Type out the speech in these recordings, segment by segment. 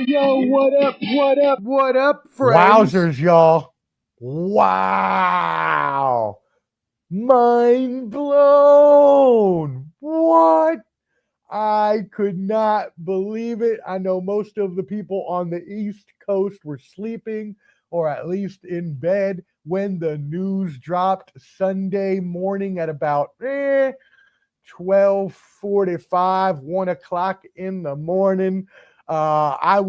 Yo, what up, friends? Wowzers, y'all. Wow. Mind blown. What? I could not believe it. I know most of the people on the East Coast were sleeping or at least in bed when the news dropped Sunday morning at about 12:45, 1 o'clock in the morning. I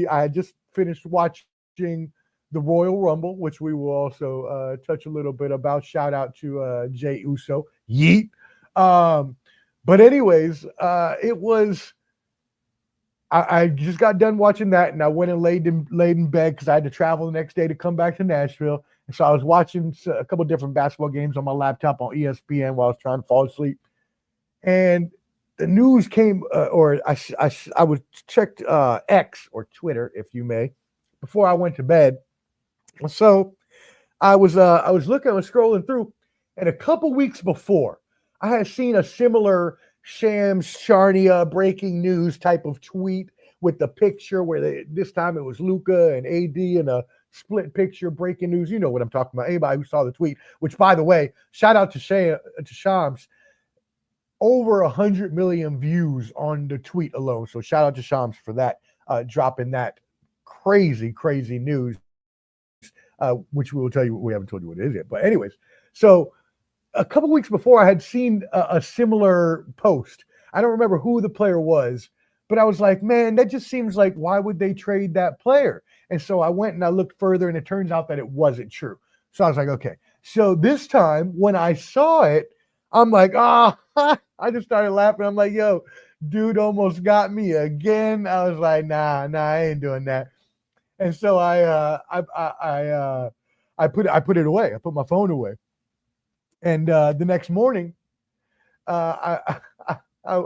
had just finished watching the Royal Rumble, which we will also touch a little bit about. Shout out to Jay Uso. Yeet. But anyways, it was. I just got done watching that, and I went and laid in bed because I had to travel the next day to come back to Nashville. And so I was watching a couple of different basketball games on my laptop on ESPN while I was trying to fall asleep. And the news came, or I was checked X or Twitter, if you may, before I went to bed. So I was scrolling through, and a couple weeks before, I had seen a similar Shams Charania breaking news type of tweet with the picture where this time it was Luka and AD in a split picture breaking news. You know what I'm talking about. Anybody who saw the tweet, which by the way, shout out to Shams, over 100 million views on the tweet alone. So shout out to Shams for that, dropping that crazy news, which we will tell you. We haven't told you what it is yet. But anyways, so a couple weeks before, I had seen a similar post. I don't remember who the player was, but I was like, man, that just seems like, why would they trade that player? And so I went and I looked further, and it turns out that it wasn't true. So I was like, okay. So this time when I saw it, I'm like, I just started laughing. I'm like, yo, dude almost got me again. I was like, nah, I ain't doing that. And so I put it away. I put my phone away. And the next morning, I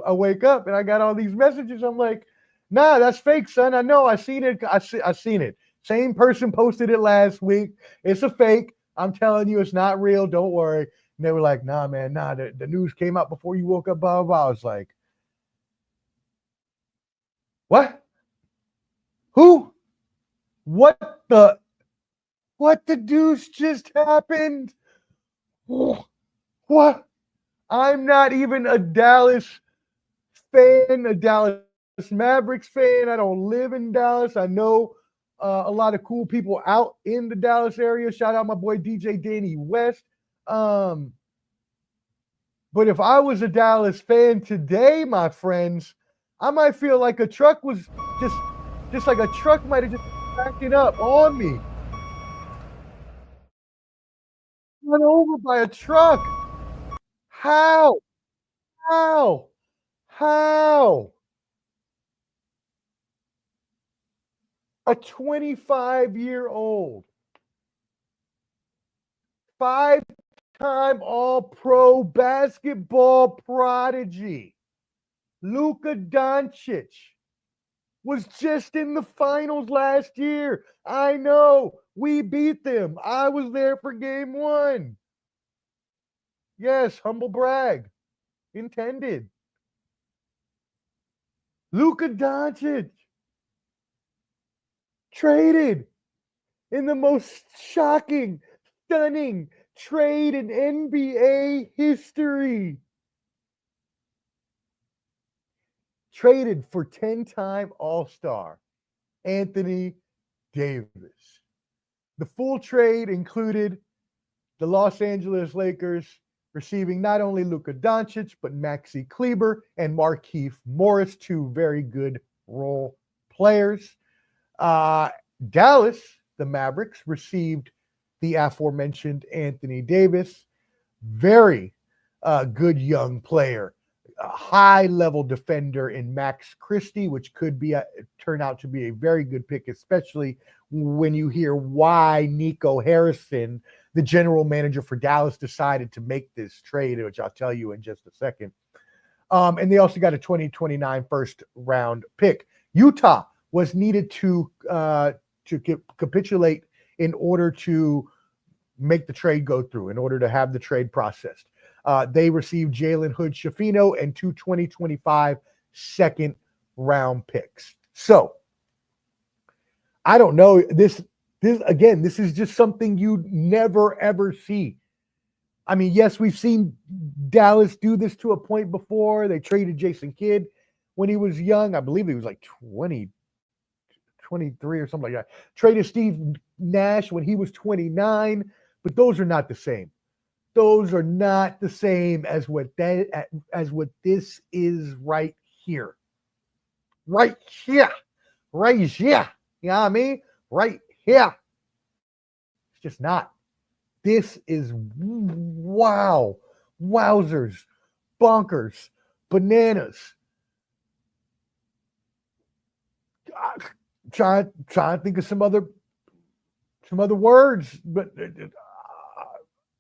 wake up and I got all these messages. I'm like, nah, that's fake, son. I know. I seen it. I seen it. Same person posted it last week. It's a fake. I'm telling you, it's not real. Don't worry. And they were like, nah, man, nah. The news came out before you woke up. Blah, blah, blah. I was like, what? Who? What the deuce just happened? What? I'm not even a Dallas fan, a Dallas Mavericks fan. I don't live in Dallas. I know a lot of cool people out in the Dallas area. Shout out my boy DJ Danny West. But if I was a Dallas fan today, my friends, I might feel like a truck was just like a truck might have just backing up on me. Run over by a truck. How? A 25-year-old, 5-time All-Pro basketball prodigy, Luka Doncic, was just in the finals last year. I know. We beat them. I was there for game 1. Yes, humble brag intended. Luka Doncic traded in the most shocking, stunning trade in NBA history. Traded for 10-time All-Star Anthony Davis. The full trade included the Los Angeles Lakers receiving not only Luka Doncic, but Maxi Kleber and Markieff Morris, 2 very good role players. Dallas, the Mavericks, received the aforementioned Anthony Davis, very good young player, a high-level defender in Max Christie, which could turn out to be a very good pick, especially when you hear why Nico Harrison, the general manager for Dallas, decided to make this trade, which I'll tell you in just a second. And they also got a 2029 first-round pick. Utah was needed to capitulate in order to make the trade go through, in order to have the trade processed. They received Jalen Hood-Schifino and 2 2025 second-round picks. So I don't know. This again, this is just something you never ever see. I mean, yes, we've seen Dallas do this to a point before. They traded Jason Kidd when he was young. I believe he was like 20, 23 or something like that. Traded Steve Nash when he was 29, but those are not the same. Those are not the same as what this is right here. Right here. Right here. You know what I mean? Right here. It's just not. This is wow. Wowzers. Bonkers. Bananas. Trying to think of some other words, but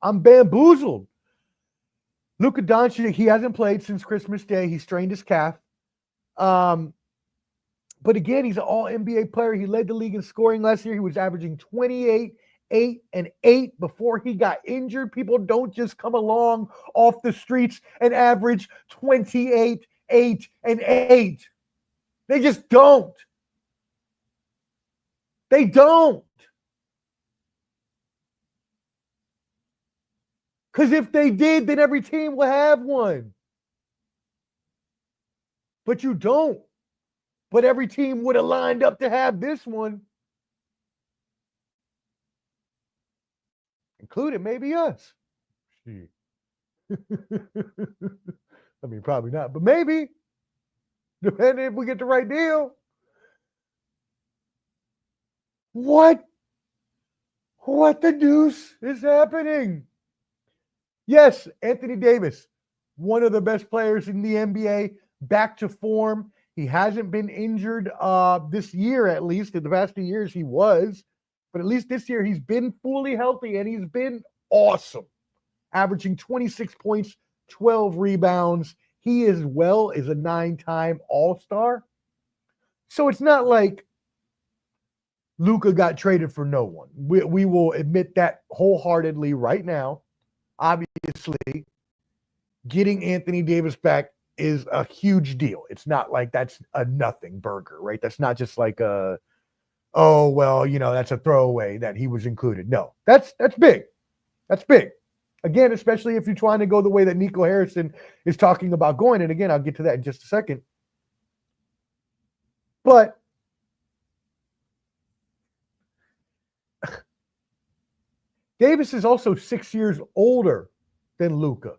I'm bamboozled. Luka Doncic, he hasn't played since Christmas Day. He strained his calf. But again, he's an all-NBA player. He led the league in scoring last year. He was averaging 28, 8, and 8 before he got injured. People don't just come along off the streets and average 28, 8, and 8. They just don't. They don't. Because if they did, then every team will have one. But you don't. But every team would have lined up to have this one. Including maybe us. I mean, probably not, but maybe. Depending if we get the right deal. What the deuce is happening? Yes, Anthony Davis, one of the best players in the NBA, back to form. He hasn't been injured this year, at least. In the past 2 years, he was. But at least this year, he's been fully healthy, and he's been awesome. Averaging 26 points, 12 rebounds. He as well is a 9-time All-Star. So it's not like Luka got traded for no one. We will admit that wholeheartedly right now. Obviously, getting Anthony Davis back is a huge deal. It's not like that's a nothing burger, right? That's not just like that's a throwaway that he was included. No, that's big. That's big. Again, especially if you're trying to go the way that Nico Harrison is talking about going. And again, I'll get to that in just a second. But Davis is also 6 years older than Luka.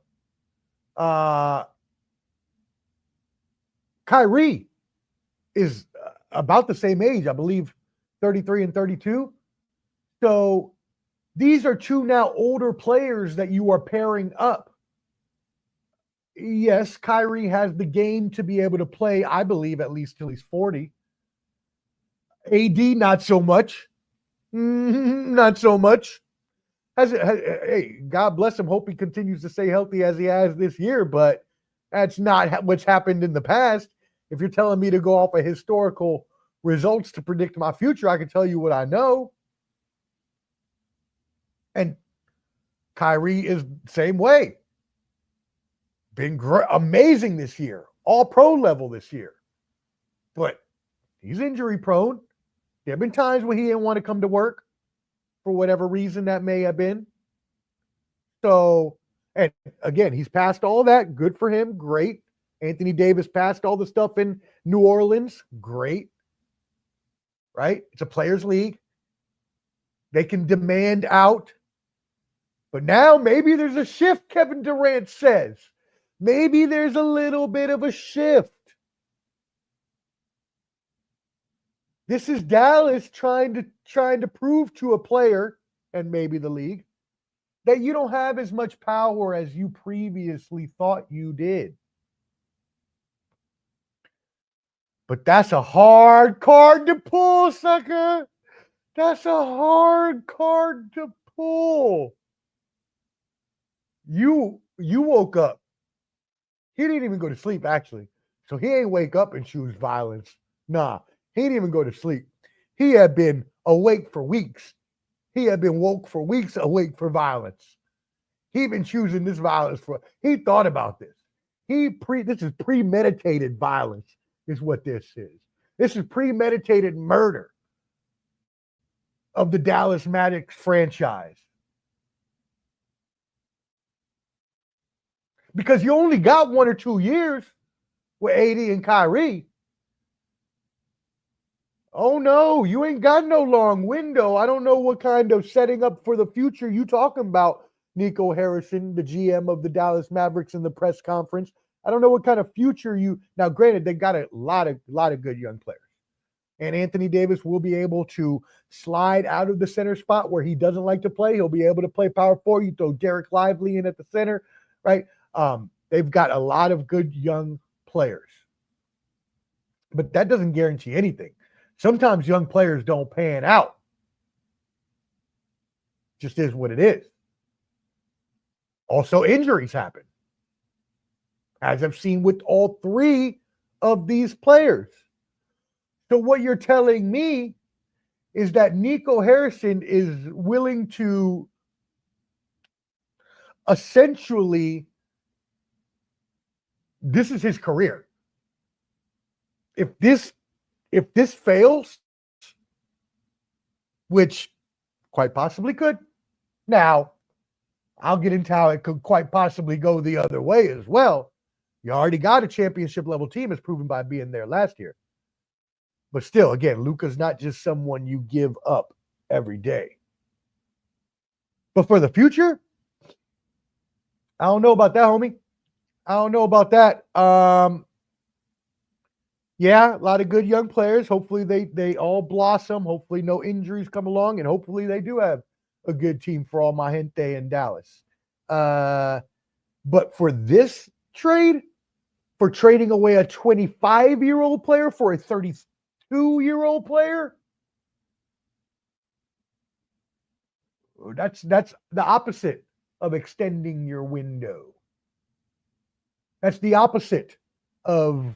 Kyrie is about the same age, I believe, 33 and 32. So these are two now older players that you are pairing up. Yes, Kyrie has the game to be able to play, I believe, at least till he's 40. AD, not so much. Not so much. Hey, God bless him. Hope he continues to stay healthy as he has this year, but that's not what's happened in the past. If you're telling me to go off of historical results to predict my future, I can tell you what I know. And Kyrie is the same way. Been amazing this year. All pro level this year. But he's injury prone. There have been times when he didn't want to come to work for whatever reason that may have been. So, and again, he's passed all that. Good for him. Great. Anthony Davis passed all the stuff in New Orleans. Great. Right? It's a players' league. They can demand out. But now maybe there's a shift, Kevin Durant says. Maybe there's a little bit of a shift. This is Dallas trying to prove to a player, and maybe the league, that you don't have as much power as you previously thought you did. But that's a hard card to pull, sucker. That's a hard card to pull. You woke up. He didn't even go to sleep, actually. So he ain't wake up and choose violence. Nah, he didn't even go to sleep. He had been awake for weeks. He had been woke for weeks, awake for violence. He been choosing this violence he thought about this. This is premeditated violence is what this is. This is premeditated murder. of the Dallas Mavericks franchise. Because you only got 1 or 2 years with AD and Kyrie. Oh no, you ain't got no long window. I don't know what kind of setting up for the future you talking about, Nico Harrison, the GM of the Dallas Mavericks in the press conference. I don't know what kind of future you. Now, granted, they got a lot of good young players. And Anthony Davis will be able to slide out of the center spot where he doesn't like to play. He'll be able to play power forward. You throw Derek Lively in at the center, right? They've got a lot of good young players. But that doesn't guarantee anything. Sometimes young players don't pan out. Just is what it is. Also, injuries happen, as I've seen with all 3 of these players. So what you're telling me is that Nico Harrison is willing to essentially, this is his career. If this fails, which quite possibly could, now I'll get into how it could quite possibly go the other way as well. You already got a championship level team, as proven by being there last year. But still, again, Luka's not just someone you give up every day. But for the future, I don't know about that, homie. I don't know about that. Yeah, a lot of good young players. Hopefully they all blossom. Hopefully no injuries come along, and hopefully they do have a good team for all my gente in Dallas. But for this trade, for trading away a 25-year-old player for a 32-year-old player, that's the opposite of extending your window. That's the opposite of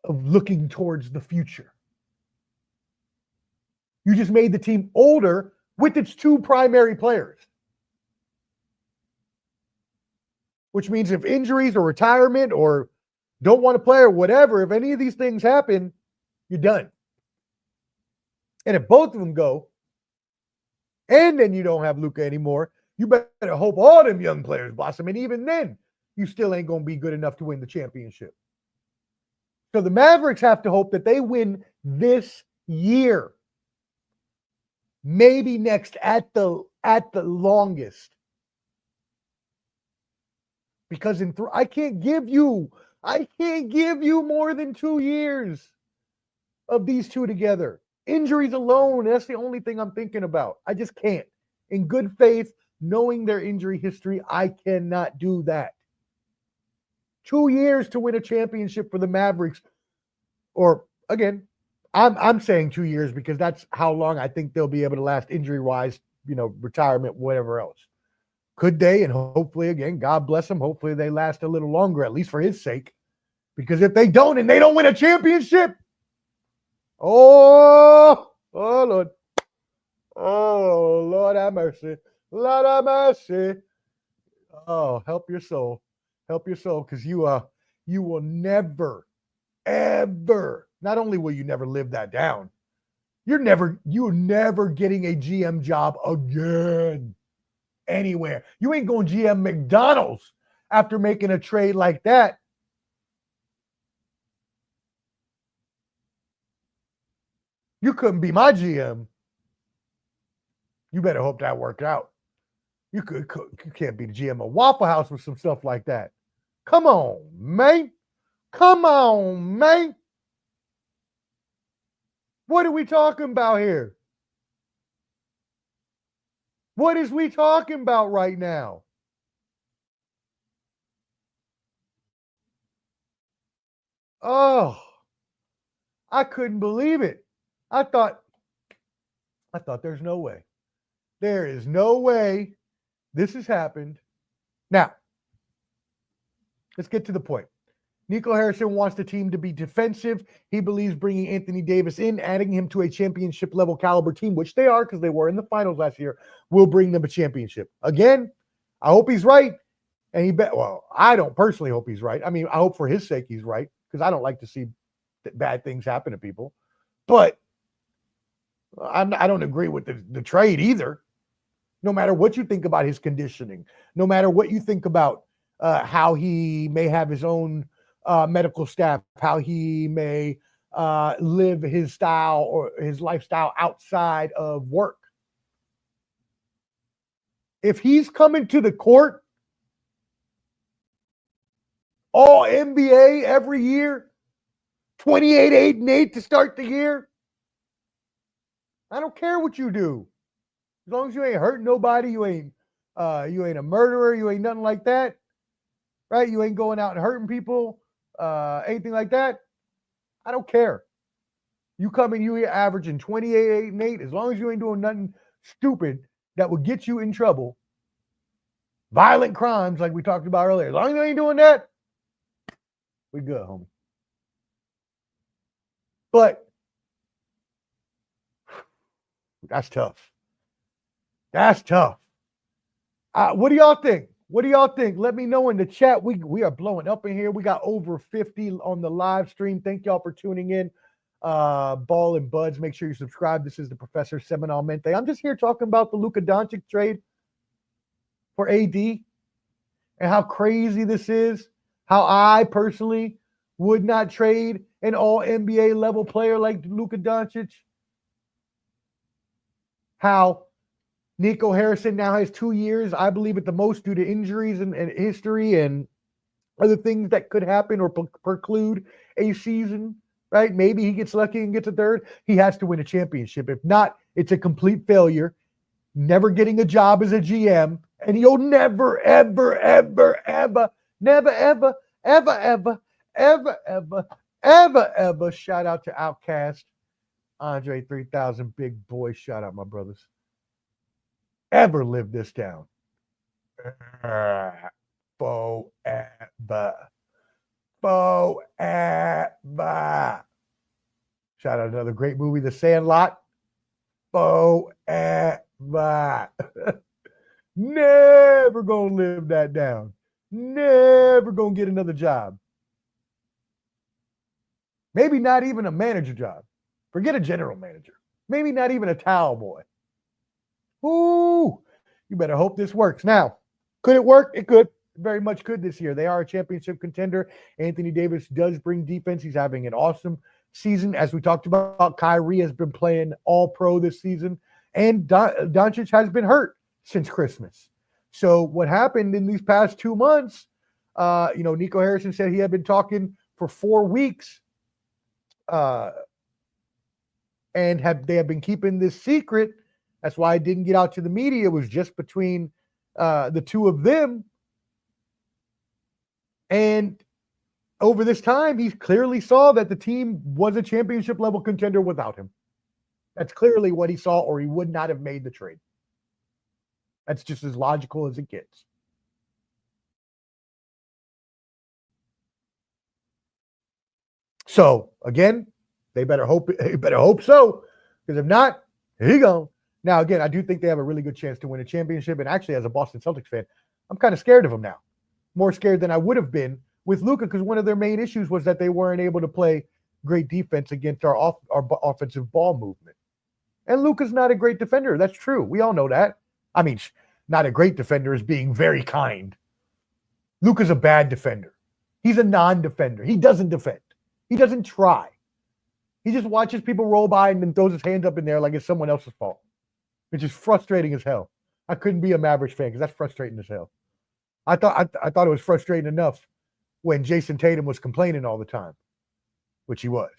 looking towards the future. You just made the team older with its 2 primary players. Which means if injuries or retirement or don't want to play or whatever, if any of these things happen, you're done. And if both of them go, and then you don't have Luka anymore, you better hope all them young players blossom. And even then, you still ain't going to be good enough to win the championship. So the Mavericks have to hope that they win this year. Maybe next at the longest. Because I can't give you more than 2 years of these 2 together. Injuries alone, that's the only thing I'm thinking about. I just can't. In good faith, knowing their injury history, I cannot do that. 2 years to win a championship for the Mavericks. Or again, I'm saying 2 years because that's how long I think they'll be able to last injury-wise, retirement, whatever else. Could they? And hopefully, again, God bless them. Hopefully they last a little longer, at least for his sake. Because if they don't and they don't win a championship, oh Lord. Oh, Lord have mercy. Lord have mercy. Oh, help your soul. Help your soul, because you will never, ever, not only will you never live that down, you're never getting a GM job again anywhere. You ain't going GM McDonald's after making a trade like that. You couldn't be my GM. You better hope that worked out. You can't be the GM of Waffle House with some stuff like that. Come on, man. Come on, man. What are we talking about here? What is we talking about right now? Oh, I couldn't believe it. I thought there's no way. There is no way this has happened. Now, let's get to the point. Nico Harrison wants the team to be defensive. He believes bringing Anthony Davis in, adding him to a championship level caliber team, which they are because they were in the finals last year, will bring them a championship. Again, I hope he's right. And I don't personally hope he's right. I mean, I hope for his sake he's right because I don't like to see bad things happen to people. But I don't agree with the trade either. No matter what you think about his conditioning, no matter what you think about how he may have his own medical staff, how he may live his style or his lifestyle outside of work. If he's coming to the court all NBA every year, 28, 8, and 8 to start the year, I don't care what you do. As long as you ain't hurting nobody, you ain't a murderer, you ain't nothing like that, right? You ain't going out and hurting people, anything like that. I don't care. You come in, you averaging 28, 8, and 8, as long as you ain't doing nothing stupid that would get you in trouble. Violent crimes, like we talked about earlier. As long as you ain't doing that, we good, homie. But that's tough. That's tough. What do y'all think? What do y'all think? Let me know in the chat. We are blowing up in here. We got over 50 on the live stream. Thank y'all for tuning in. Ball and Buds, make sure you subscribe. This is the Professor Semanalmente. I'm just here talking about the Luka Doncic trade for AD and how crazy this is. How I personally would not trade an all NBA level player like Luka Doncic. How Nico Harrison now has 2 years, I believe, at the most, due to injuries and history and other things that could happen or preclude a season, right? Maybe he gets lucky and gets a third. He has to win a championship. If not, it's a complete failure, never getting a job as a GM, and he'll never, ever, ever, ever, never, ever, ever, ever, ever, ever, ever, ever, shout out to Outcast, Andre 3000, big boy, shout out my brothers, ever live this down. Forever. Forever. Shout out another great movie, The Sandlot. Forever. Never gonna live that down. Never gonna get another job. Maybe not even a manager job. Forget a general manager. Maybe not even a towel boy. Ooh, you better hope this works. Now, could it work? It could. Very much could this year. They are a championship contender. Anthony Davis does bring defense. He's having an awesome season. As we talked about, Kyrie has been playing all pro this season. And Doncic has been hurt since Christmas. So what happened in these past 2 months, Nico Harrison said he had been talking for 4 weeks and they have been keeping this secret. That's why it didn't get out to the media. It was just between the two of them. And over this time, he clearly saw that the team was a championship level contender without him. That's clearly what he saw, or he would not have made the trade. That's just as logical as it gets. So again, they better hope so, because if not, here you go. Now, again, I do think they have a really good chance to win a championship. And actually, as a Boston Celtics fan, I'm kind of scared of them now. More scared than I would have been with Luka, because one of their main issues was that they weren't able to play great defense against our offensive ball movement. And Luka's not a great defender. That's true. We all know that. I mean, not a great defender is being very kind. Luka's a bad defender. He's a non-defender. He doesn't defend. He doesn't try. He just watches people roll by and then throws his hands up in there like it's someone else's fault. Which is frustrating as hell. I couldn't be a Mavericks fan because that's frustrating as hell. I thought it was frustrating enough when Jason Tatum was complaining all the time, which he was.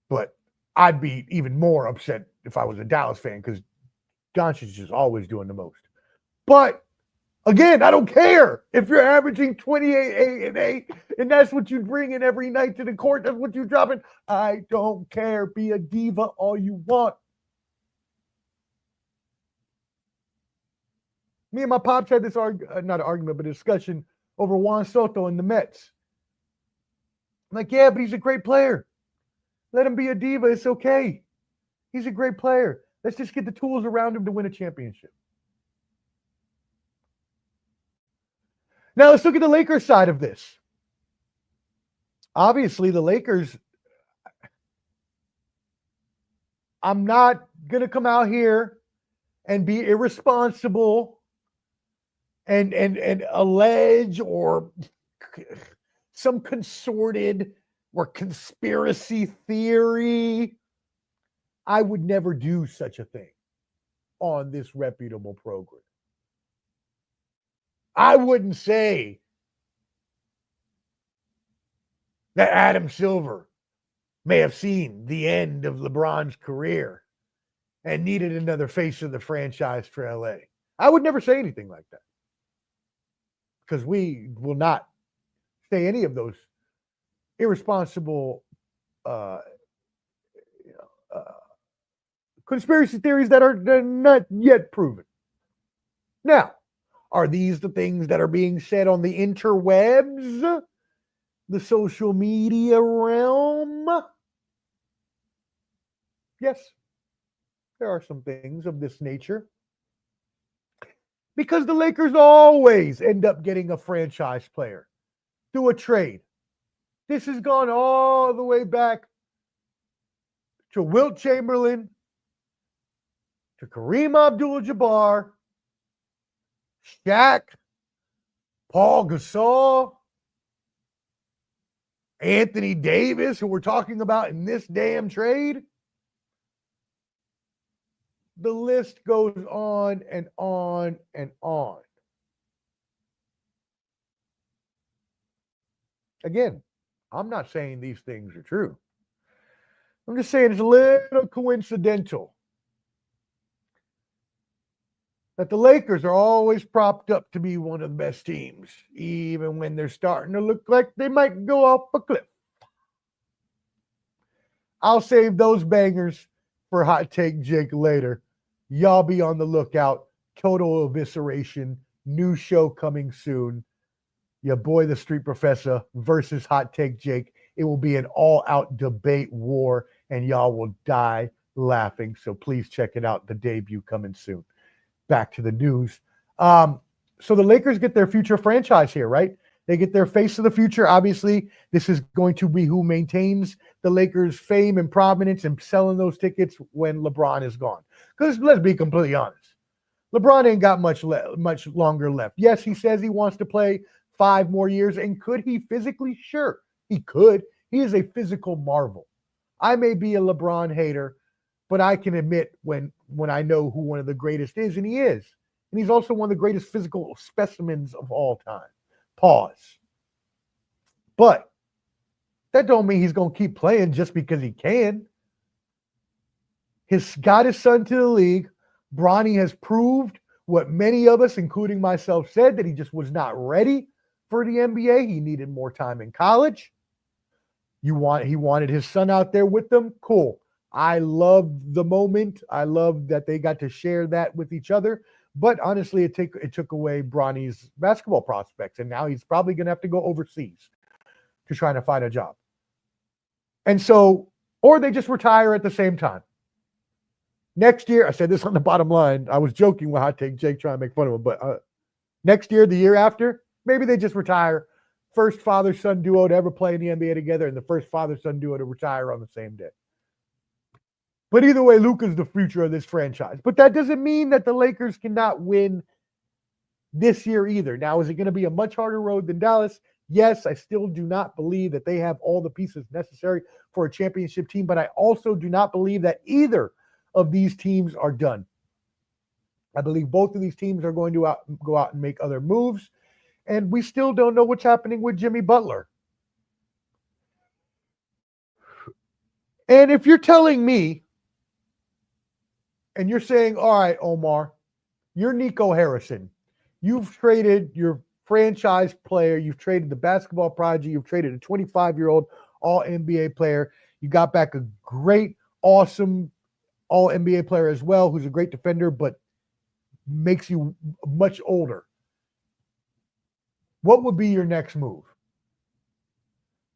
But I'd be even more upset if I was a Dallas fan, because Doncic is just always doing the most. But again, I don't care if you're averaging 28, 8, and 8, and that's what you bring in every night to the court. That's what you're dropping. I don't care. Be a diva all you want. Me and my pops had this not an argument, but a discussion over Juan Soto and the Mets. I'm like, yeah, but he's a great player. Let him be a diva. It's okay. He's a great player. Let's just get the tools around him to win a championship. Now let's look at the Lakers side of this. Obviously, the Lakers, I'm not going to come out here and be irresponsible and allege or some consorted or conspiracy theory. I would never do such a thing on this reputable program. I wouldn't say that Adam Silver may have seen the end of LeBron's career and needed another face of the franchise for LA. I would never say anything like that because we will not say any of those irresponsible conspiracy theories that are not yet proven. Now, are these the things that are being said on the interwebs, the social media realm? Yes, there are some things of this nature. Because the Lakers always end up getting a franchise player through a trade. This has gone all the way back to Wilt Chamberlain, to Kareem Abdul-Jabbar, Shaq, Paul Gasol, Anthony Davis, who we're talking about in this damn trade. The list goes on and on and on. Again, I'm not saying these things are true. I'm just saying it's a little coincidental that the Lakers are always propped up to be one of the best teams, even when they're starting to look like they might go off a cliff. I'll save those bangers for Hot Take Jake later. Y'all be on the lookout. Total Evisceration, new show coming soon. Your boy, the Street Professor versus Hot Take Jake. It will be an all-out debate war, and y'all will die laughing. So please check it out. The debut coming soon. Back to the news. So the Lakers get their future franchise here, right? They get their face of the future. Obviously, this is going to be who maintains the Lakers' fame and prominence and selling those tickets when LeBron is gone. Because let's be completely honest, LeBron ain't got much longer left. Yes, he says he wants to play 5 more years, and could he physically? Sure, he could. He is a physical marvel. I may be a LeBron hater, but I can admit when I know who one of the greatest is, and he is. And he's also one of the greatest physical specimens of all time. Pause. But that don't mean he's going to keep playing just because he can. He's got his son to the league. Bronny has proved what many of us, including myself, said, that he just was not ready for the NBA. He needed more time in college. He wanted his son out there with them. Cool. I love the moment. I love that they got to share that with each other. But honestly, it took away Bronny's basketball prospects, and now he's probably going to have to go overseas to try to find a job. And so, or they just retire at the same time. Next year, I said this on the bottom line. I was joking with Hot Take Jake trying to make fun of him, but next year, the year after, maybe they just retire. First father-son duo to ever play in the NBA together, and the first father-son duo to retire on the same day. But either way, Luka's the future of this franchise. But that doesn't mean that the Lakers cannot win this year either. Now, is it going to be a much harder road than Dallas? Yes, I still do not believe that they have all the pieces necessary for a championship team, but I also do not believe that either of these teams are done. I believe both of these teams are going to go out and make other moves, and we still don't know what's happening with Jimmy Butler. And if you're telling me, and you're saying, all right, Omar, you're Nico Harrison. You've traded your franchise player. You've traded the basketball prodigy. You've traded a 25-year-old all-NBA player. You got back a great, awesome all-NBA player as well, who's a great defender, but makes you much older. What would be your next move?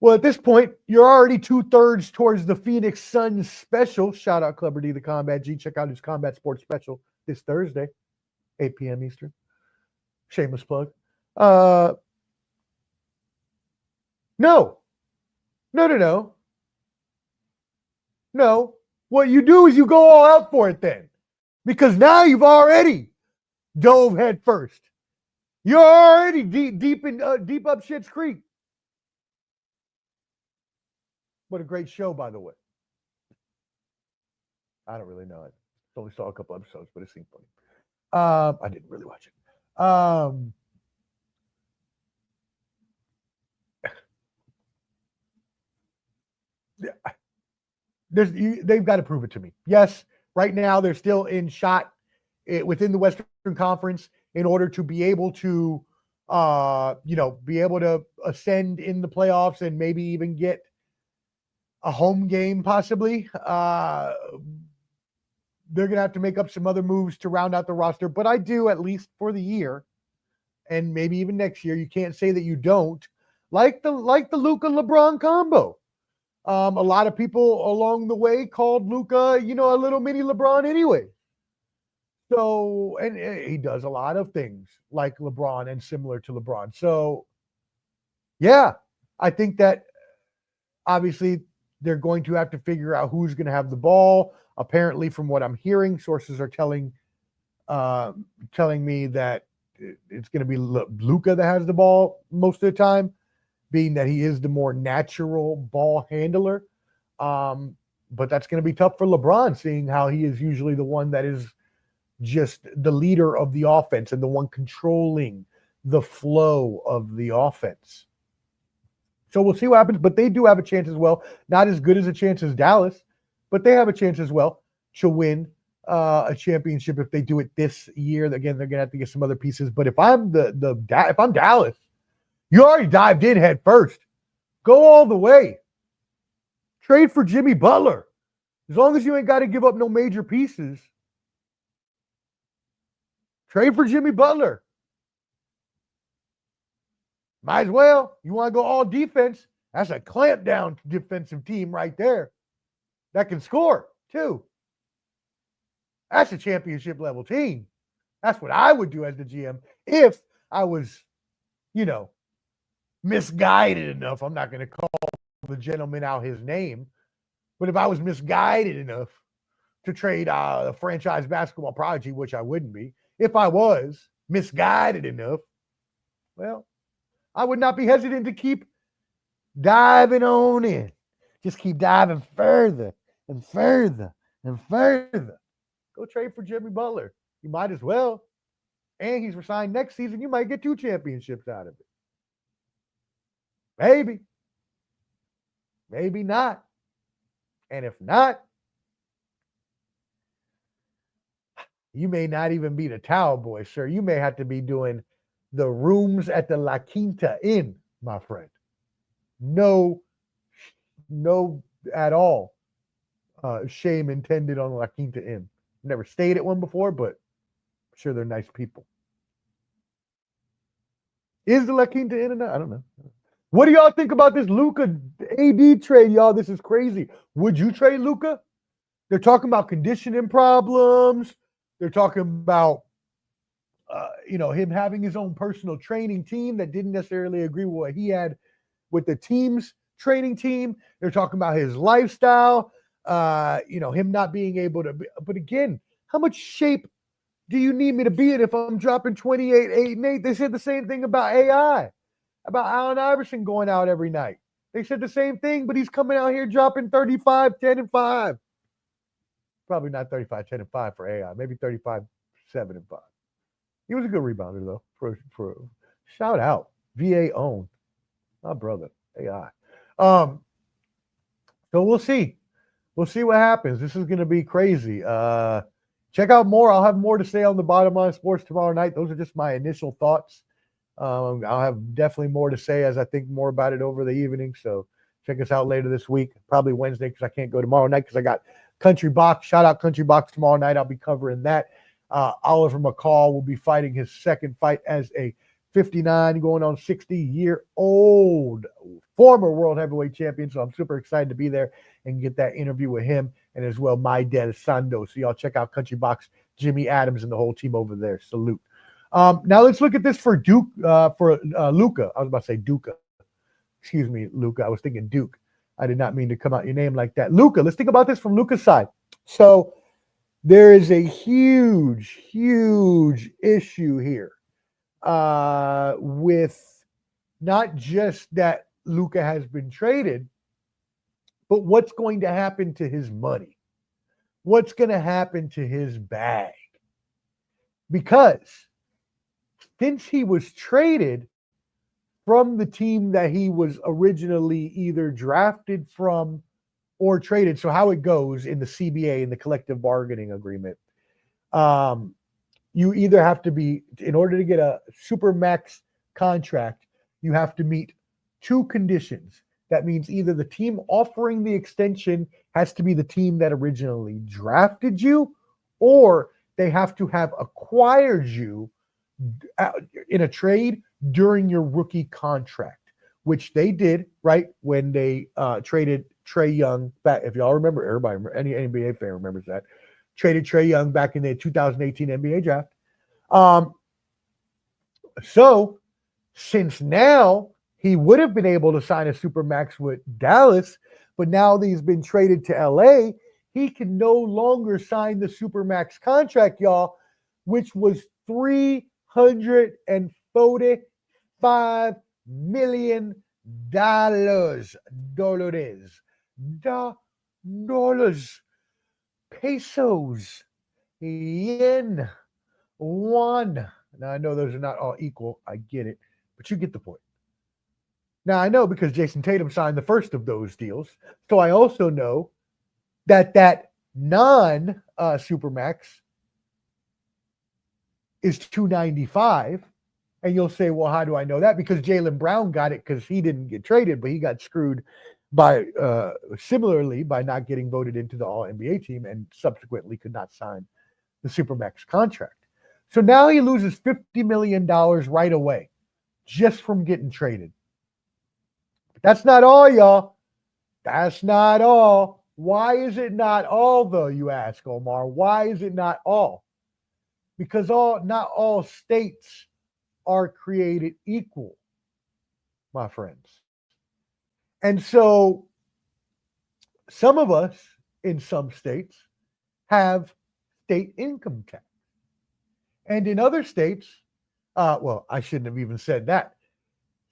Well, at this point, you're already 2/3 towards the Phoenix Suns special. Shout out Clever D, the Combat G. Check out his Combat Sports special this Thursday, 8 p.m. Eastern. Shameless plug. No. No. What you do is you go all out for it then. Because now you've already dove head first. You're already deep up Schitt's Creek. What a great show, by the way. I don't really know it. Only saw a couple episodes, but it seemed funny. I didn't really watch it. They've got to prove it to me. Yes, right now they're still in shot within the Western Conference in order to be able to, be able to ascend in the playoffs and maybe even get a home game possibly. They're going to have to make up some other moves to round out the roster, but I do, at least for the year and maybe even next year. You can't say that you don't like the Luka LeBron combo. A lot of people along the way called Luka, a little mini LeBron anyway. So, and he does a lot of things like LeBron and similar to LeBron. So, yeah, I think that obviously they're going to have to figure out who's going to have the ball. Apparently, from what I'm hearing, sources are telling me that it's going to be Luka that has the ball most of the time, being that he is the more natural ball handler. But that's going to be tough for LeBron, seeing how he is usually the one that is just the leader of the offense and the one controlling the flow of the offense. So we'll see what happens, but they do have a chance as well. Not as good as a chance as Dallas, but they have a chance as well to win a championship if they do it this year. Again, they're going to have to get some other pieces. But if I'm if I'm Dallas, you already dived in head first. Go all the way. Trade for Jimmy Butler. As long as you ain't got to give up no major pieces. Trade for Jimmy Butler. Might as well. You want to go all defense? That's a clamp down defensive team right there that can score too. That's a championship level team. That's what I would do as the GM if I was, misguided enough. I'm not going to call the gentleman out his name, but if I was misguided enough to trade a franchise basketball prodigy, which I wouldn't be, if I was misguided enough, well, I would not be hesitant to keep diving on in. Just keep diving further and further and further. Go trade for Jimmy Butler. You might as well. And he's resigned next season. You might get 2 championships out of it. Maybe. Maybe not. And if not, you may not even be the towel boy, sir. You may have to be doing the rooms at the La Quinta Inn, my friend. No at all shame intended on La Quinta Inn. Never stayed at one before, but I'm sure they're nice people. Is the La Quinta Inn or not? I don't know. What do y'all think about this Luka AD trade, y'all? This is crazy. Would you trade Luka? They're talking about conditioning problems. They're talking about, him having his own personal training team that didn't necessarily agree with what he had with the team's training team. They're talking about his lifestyle, him not being able to be. But again, how much shape do you need me to be in if I'm dropping 28, 8, and 8? They said the same thing about AI, about Allen Iverson going out every night. They said the same thing, but he's coming out here dropping 35, 10, and 5. Probably not 35, 10, and 5 for AI. Maybe 35, 7, and 5. He was a good rebounder, though. For shout out. VA owned. My brother. AI. So we'll see. We'll see what happens. This is going to be crazy. Check out more. I'll have more to say on the Bottom Line Sports tomorrow night. Those are just my initial thoughts. I'll have definitely more to say as I think more about it over the evening. So check us out later this week, probably Wednesday, because I can't go tomorrow night because I got Country Box. Shout out Country Box tomorrow night. I'll be covering that. Oliver McCall will be fighting his second fight as a 59 going on 60-year-old former world heavyweight champion. So I'm super excited to be there and get that interview with him and as well my dad Sando. So y'all check out Country Box, Jimmy Adams and the whole team over there. Salute. Now let's look at this for Luka. I was about to say Duka. Excuse me, Luka. I was thinking Duke. I did not mean to come out your name like that. Luka, let's think about this from Luka's side. So there is a huge, huge issue here with not just that Luka has been traded, but what's going to happen to his money? What's going to happen to his bag? Because since he was traded from the team that he was originally either drafted from or traded, so how it goes in the CBA, in the collective bargaining agreement, you either have to be, in order to get a supermax contract, you have to meet two conditions. That means either the team offering the extension has to be the team that originally drafted you, or they have to have acquired you in a trade during your rookie contract, which they did, right, when they traded Trae Young back. If y'all remember, everybody, any NBA fan remembers that. Traded Trae Young back in the 2018 NBA draft. So since now he would have been able to sign a supermax with Dallas, but now that he's been traded to LA, he can no longer sign the supermax contract, y'all, which was $345 million. Dollars. Pesos. Yen. Won. Now, I know those are not all equal. I get it. But you get the point. Now, I know because Jason Tatum signed the first of those deals. So I also know that non-Supermax is $295. And you'll say, well, how do I know that? Because Jaylen Brown got it because he didn't get traded, but he got screwed by similarly by not getting voted into the All-NBA team and subsequently could not sign the Supermax contract. So now he loses $50 million right away just from getting traded. But that's not all, y'all. That's not all. Why is it not all, though, you ask, Omar? Why is it not all? Because not all states are created equal, my friends. And so some of us in some states have state income tax. And in other states, well, I shouldn't have even said that.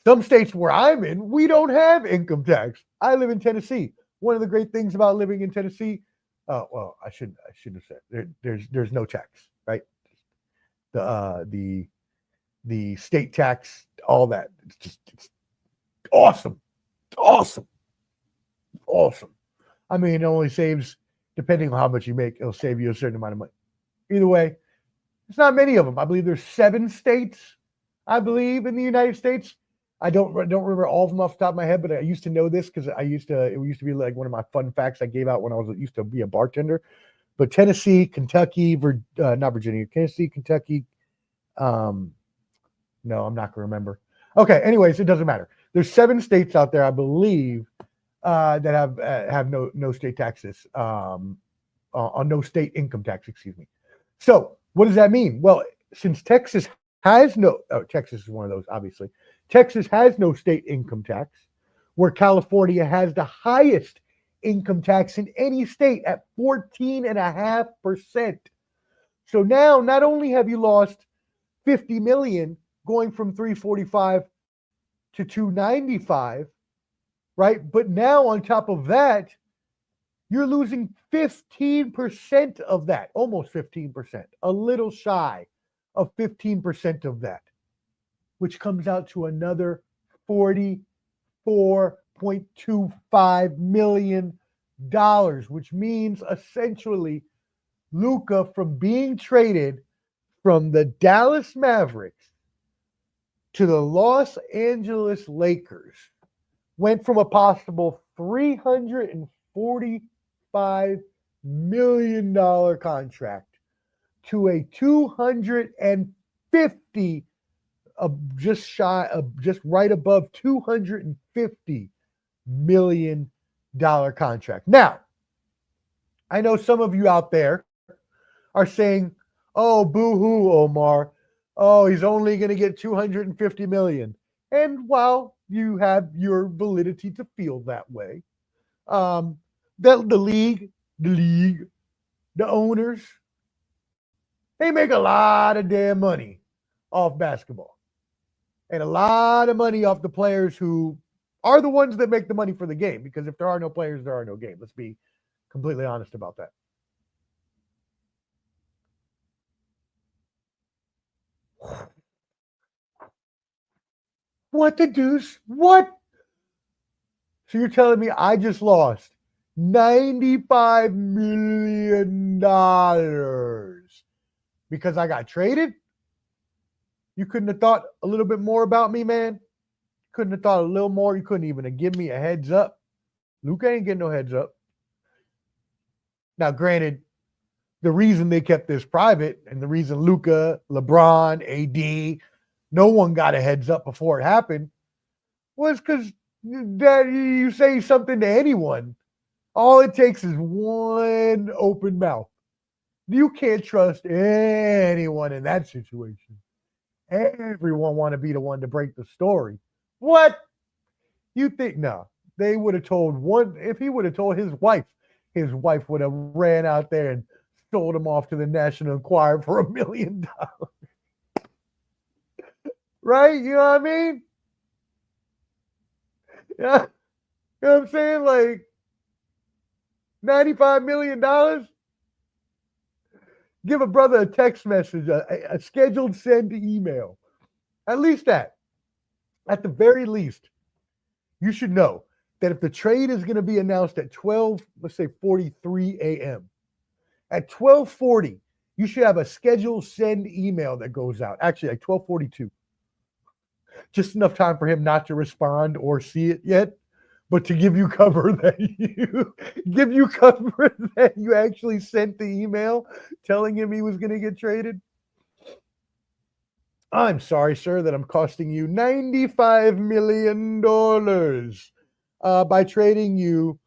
Some states where I'm in, we don't have income tax. I live in Tennessee. One of the great things about living in Tennessee, well, I shouldn't have said there's no tax, right? The state tax, all that. It's awesome. It's awesome. Awesome. I mean, it only saves, depending on how much you make, it'll save you a certain amount of money. Either way, it's not many of them. I believe there's 7 states, I believe, in the United States. I don't remember all of them off the top of my head, but I used to know this because it used to be like one of my fun facts I gave out when I used to be a bartender. But Tennessee, Kentucky, not Virginia, Tennessee, Kentucky. No, I'm not going to remember. Okay, anyways, it doesn't matter. There's 7 states out there, I believe, that have no state taxes, on no state income tax, excuse me. So what does that mean? Well, since Texas has Texas is one of those, obviously. Texas has no state income tax, where California has the highest income tax in any state at 14.5%. So now, not only have you lost 50 million going from 345 to 295, right? But now on top of that, you're losing 15% of that, almost 15%, a little shy of 15% of that, which comes out to another $44.25 million, which means essentially Luka, from being traded from the Dallas Mavericks to the Los Angeles Lakers, went from a possible $345 million contract to a 250, just right above $250 million contract. Now, I know some of you out there are saying, oh, boo-hoo, Omar. Oh, he's only going to get $250 million. And while you have your validity to feel that way, the league the owners, they make a lot of damn money off basketball. And a lot of money off the players who are the ones that make the money for the game. Because if there are no players, there are no game. Let's be completely honest about that. What the deuce? What? So you're telling me I just lost $95 million because I got traded? You couldn't have thought a little bit more about me, man? Couldn't have thought a little more? You couldn't even have given me a heads up? Luka ain't getting no heads up. Now, granted, the reason they kept this private and the reason Luka, LeBron, AD, no one got a heads up before it happened was because that you say something to anyone, all it takes is one open mouth. You can't trust anyone in that situation. Everyone want to be the one to break the story. What? You think? No. They would have told one. If he would have told his wife would have ran out there and sold him off to the National Enquirer for $1 million. Right? You know what I mean? Yeah. You know what I'm saying? Like $95 million? Give a brother a text message, a scheduled send email. At least that. At the very least, you should know that if the trade is going to be announced at 43 a.m., at 12:40, you should have a scheduled send email that goes out. Actually, like 12:42. Just enough time for him not to respond or see it yet, but to give you cover that you actually sent the email telling him he was going to get traded. I'm sorry, sir, that I'm costing you $95 million by trading you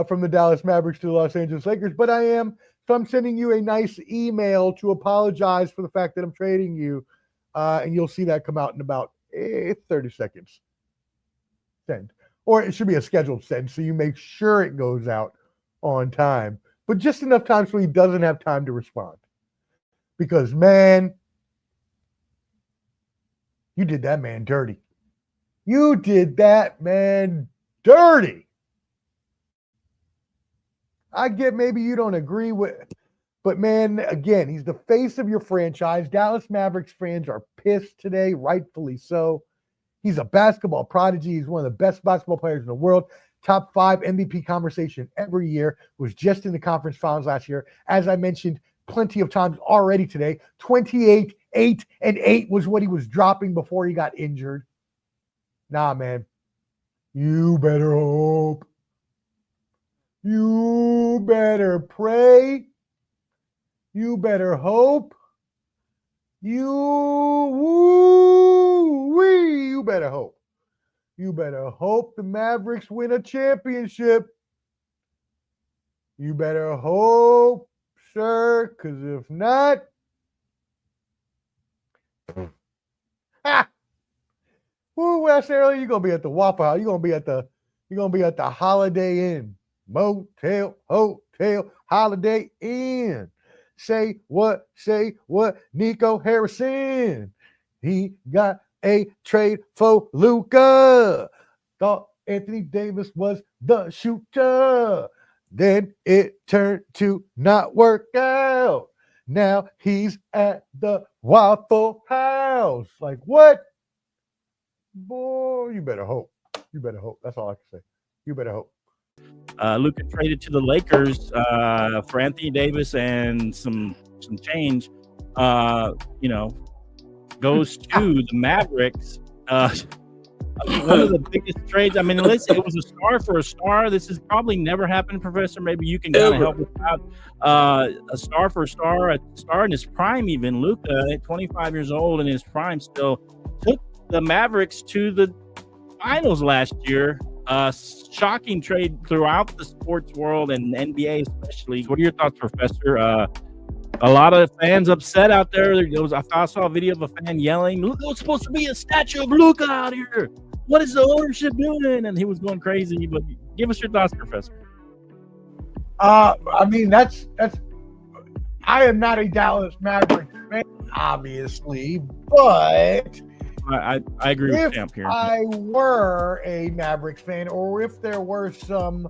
from the Dallas Mavericks to the Los Angeles Lakers, but I'm sending you a nice email to apologize for the fact that I'm trading you, and you'll see that come out in about 30 seconds. Send. Or it should be a scheduled send, so you make sure it goes out on time. But just enough time so he doesn't have time to respond. Because, man, you did that man dirty. You did that man dirty. I get maybe you don't agree with, but man, again, he's the face of your franchise. Dallas Mavericks fans are pissed today, rightfully so. He's a basketball prodigy. He's one of the best basketball players in the world. Top 5 MVP conversation every year. Was just in the conference finals last year. As I mentioned plenty of times already today, 28, 8, and 8 was what he was dropping before he got injured. Nah, man. You better hope. You better pray. You better hope. You better hope. You better hope the Mavericks win a championship. You better hope, sir, because if not, what I said earlier, you're gonna be at the Waffle House. You're gonna be at the Holiday Inn, Motel, Hotel, Holiday Inn. Say what, Nico Harrison. He got a trade for Luka. Thought Anthony Davis was the shooter. Then it turned to not work out. Now he's at the Waffle House. Like what? Boy, you better hope. You better hope. That's all I can say. You better hope. Luka traded to the Lakers for Anthony Davis and some change. Goes to the Mavericks. One of the biggest trades. I mean, listen, it was a star for a star. This has probably never happened, Professor. Maybe you can kind of help us out. A star for a star in his prime, even Luka at 25 years old in his prime, still took the Mavericks to the finals last year. Shocking trade throughout the sports world and NBA especially. What are your thoughts, Professor? A lot of fans upset out there. I saw a video of a fan yelling, "Look, it's supposed to be a statue of Luka out here. What is the ownership doing?" And he was going crazy. But give us your thoughts, Professor. I mean, that's I am not a Dallas Mavericks fan, obviously, but I agree with Champ here. If I were a Mavericks fan, or if there were some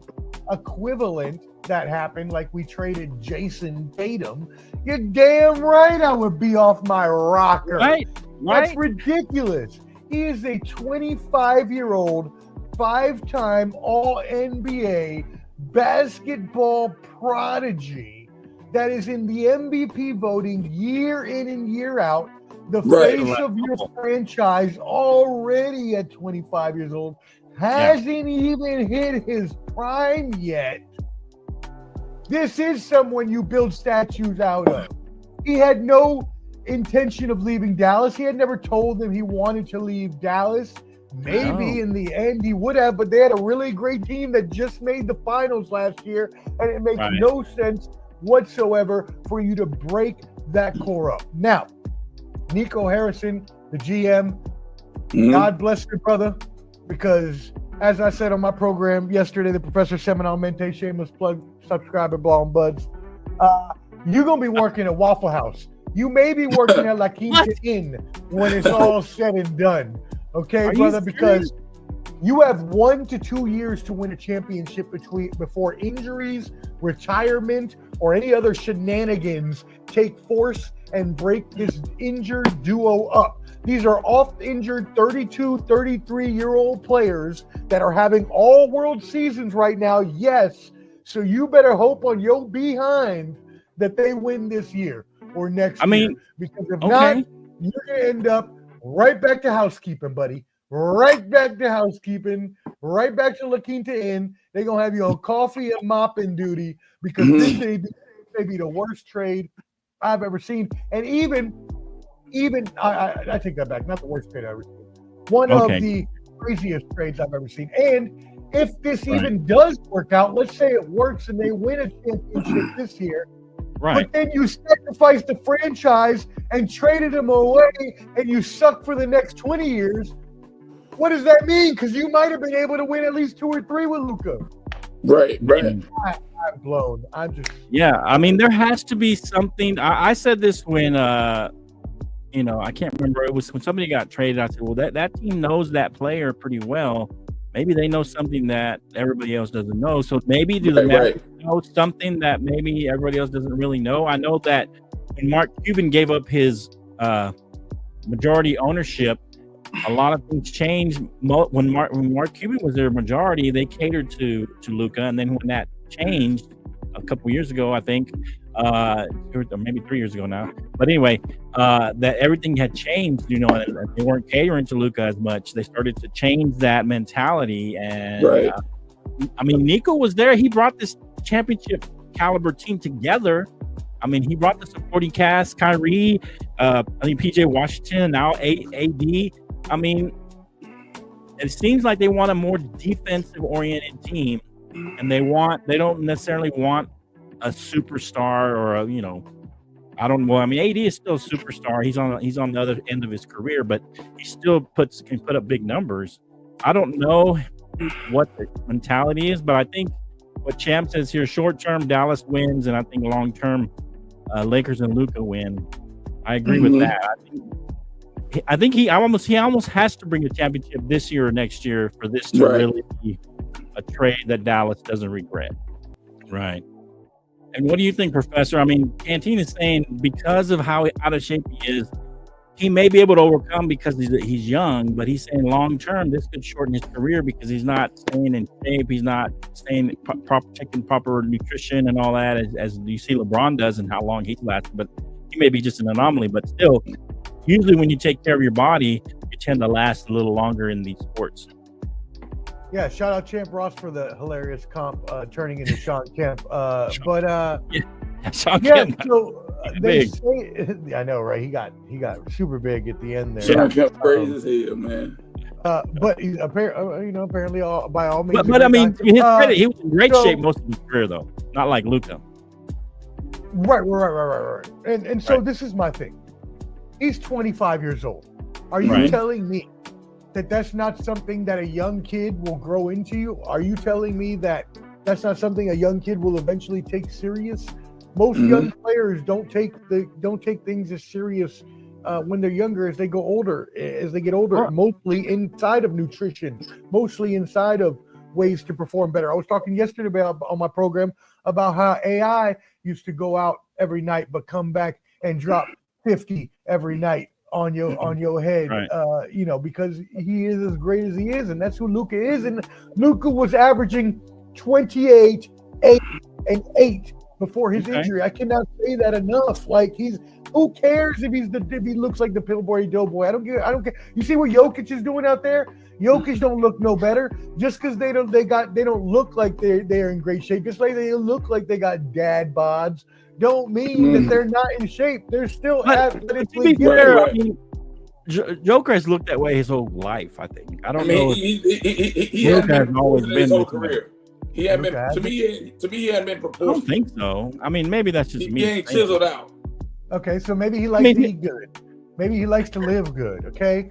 equivalent that happened, like we traded Jason Tatum, you're damn right I would be off my rocker. Right. That's ridiculous. He is a 25-year-old, 5-time All-NBA basketball prodigy that is in the MVP voting year in and year out. The face of your franchise, already at 25 years old, hasn't even hit his prime yet. This is someone you build statues out of. He had no intention of leaving Dallas. He had never told them he wanted to leave Dallas. Maybe in the end he would have, but they had a really great team that just made the finals last year, and it makes no sense whatsoever for you to break that core up. Now, Nico Harrison, the GM, God bless your brother, because as I said on my program yesterday, the Professor Semanalmente, shameless plug, subscribe at Ball and Buds, you're going to be working at Waffle House. You may be working at La Quinta Inn when it's all said and done. Okay, brother, because you have 1 to 2 years to win a championship before injuries, retirement, or any other shenanigans take force and break this injured duo up. These are oft-injured 32, 33-year-old players that are having all-world seasons right now, yes. So you better hope on your behind that they win this year or next year. Because if not, you're going to end up right back to housekeeping, buddy. Right back to housekeeping. Right back to La Quinta Inn. They're going to have you on coffee and mopping duty because this may be the worst trade I've ever seen. And even I take that back. Not the worst trade I've ever seen. One of the craziest trades I've ever seen. And if this even does work out, let's say it works and they win a championship this year, but then you sacrifice the franchise and traded him away and you suck for the next 20 years, what does that mean? Because you might have been able to win at least 2 or 3 with Luka. Right. I'm blown. I'm just... Yeah, I mean, there has to be something. I said this when, I can't remember. It was when somebody got traded. I said, well, that team knows that player pretty well. Maybe they know something that everybody else doesn't know. So maybe do the Mavericks know something that maybe everybody else doesn't really know? I know that when Mark Cuban gave up his majority ownership, a lot of things changed. When Mark Cuban was their majority, they catered to Luka, and then when that changed a couple years ago, I think, or maybe 3 years ago now. But anyway, that everything had changed, and they weren't catering to Luka as much. They started to change that mentality, and Nico was there. He brought this championship caliber team together. I mean, he brought the supporting cast, Kyrie, PJ Washington, now AD. I mean, it seems like they want a more defensive-oriented team, and they don't necessarily want a superstar or I don't know. I mean, AD is still a superstar. He's on the other end of his career, but he still can put up big numbers. I don't know what the mentality is, but I think what Champ says here, short-term Dallas wins, and I think long-term Lakers and Luka win. I agree with that. I think he almost has to bring a championship this year or next year for this to really be a trade that Dallas doesn't regret. Right. And what do you think, Professor? I mean, Canteen is saying because of how out of shape he is, he may be able to overcome because he's young, but he's saying long term this could shorten his career because he's not staying in shape, he's not staying taking proper nutrition and all that as you see LeBron does and how long he's lasted. But he may be just an anomaly, but still, usually when you take care of your body, you tend to last a little longer in these sports. Yeah, shout out Champ Ross for the hilarious comp turning into Sean Kemp. Sean Kemp. So they say, I know, right? He got super big at the end there. Sean Kemp crazy as hell, man. But he's apparently by all means. But I mean, to his credit, he was in great shape most of his career, though. Not like Luka. Right. And so this is my thing. He's 25 years old. Are you telling me that that's not something that a young kid will grow into? Are you telling me that that's not something a young kid will eventually take serious? Most young players don't take things as serious when they're younger as they go older. As they get older, mostly inside of nutrition, mostly inside of ways to perform better. I was talking yesterday on my program about how AI used to go out every night but come back and drop 50 every night on your head, right. Because he is as great as he is, and that's who Luka is. And Luka was averaging 28, 8, and 8 before his injury. I cannot say that enough. Like, who cares if he looks like the Pillsbury Doughboy? I don't care. You see what Jokic is doing out there? Jokic don't look no better just because they don't look like they're in great shape. Just like they look like they got dad bods, don't mean that they're not in shape. They're still athletically good. I mean, Joker has looked that way his whole life. I think. I don't know. He hasn't always been his whole career. He hadn't been. To me, he hadn't been proportional. I don't think so. I mean, maybe that's just me. He ain't chiseled out. Okay, so maybe he likes to eat good. Maybe he likes to live good. Okay,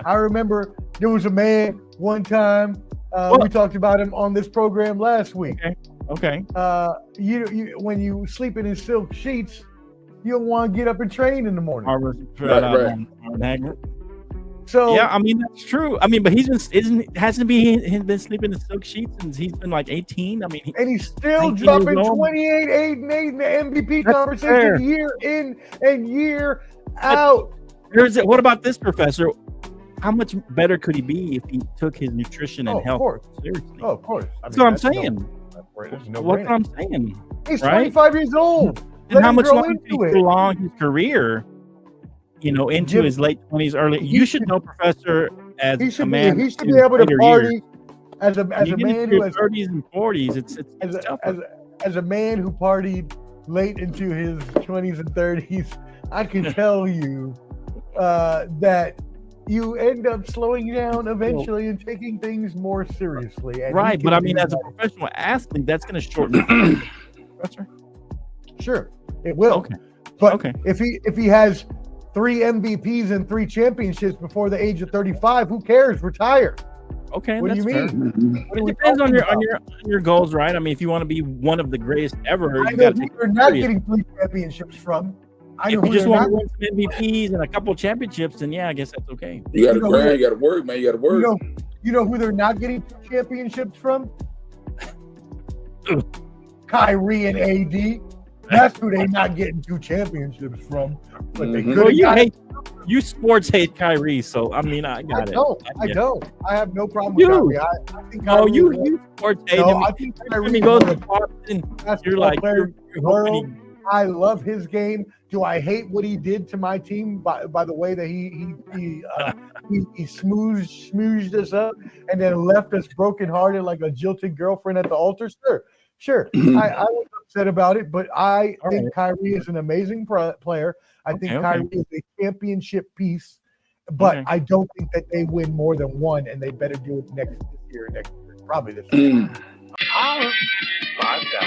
I remember there was a man one time. We talked about him on this program last week. Okay. You when you sleeping in silk sheets, you don't want to get up and train in the morning. Right. So yeah, I mean that's true. I mean, but hasn't he been sleeping in silk sheets since he's been like 18? I mean, and he's still dropping 28, 8, and 8 in the MVP conversation year in and year out. What about this, Professor? How much better could he be if he took his nutrition and health seriously? Oh, of course. That's what I'm saying. What's what I'm saying? He's 25 years old. And how much longer did he prolong his career? Into his late 20s, early. You should know, Professor, as a man. He should be able to party as a man who has 30s and 40s. It's as a man who partied late into his 20s and 30s. I can tell you that you end up slowing down eventually and taking things more seriously. Right, but I mean, as a professional athlete, that's going to shorten. Professor. Sure, it will. Okay. But if he has 3 MVPs and 3 championships before the age of 35, who cares? Retire. Okay, what do you mean? It depends on your goals, right? I mean, if you want to be one of the greatest ever, I know who you're not getting 3 championships from. If you just want to win some MVPs and a couple championships, then yeah, I guess that's okay. You got to grind. You got to work, man. You got to work. You know who they're not getting 2 championships from? Kyrie and AD. That's who they're not getting 2 championships from. But they could. You sports hate Kyrie, so I mean, I got it. I don't. I have no problem with Kyrie. I think Kyrie you sports hate him. I think Kyrie goes to Boston. You're like, I love his game. Do I hate what he did to my team by the way that he smooshed us up and then left us brokenhearted like a jilted girlfriend at the altar? Sure. I was upset about it, but I think Kyrie is an amazing player. I think Kyrie is a championship piece, but I don't think that they win more than one, and they better do it next year, probably this year. 5,000.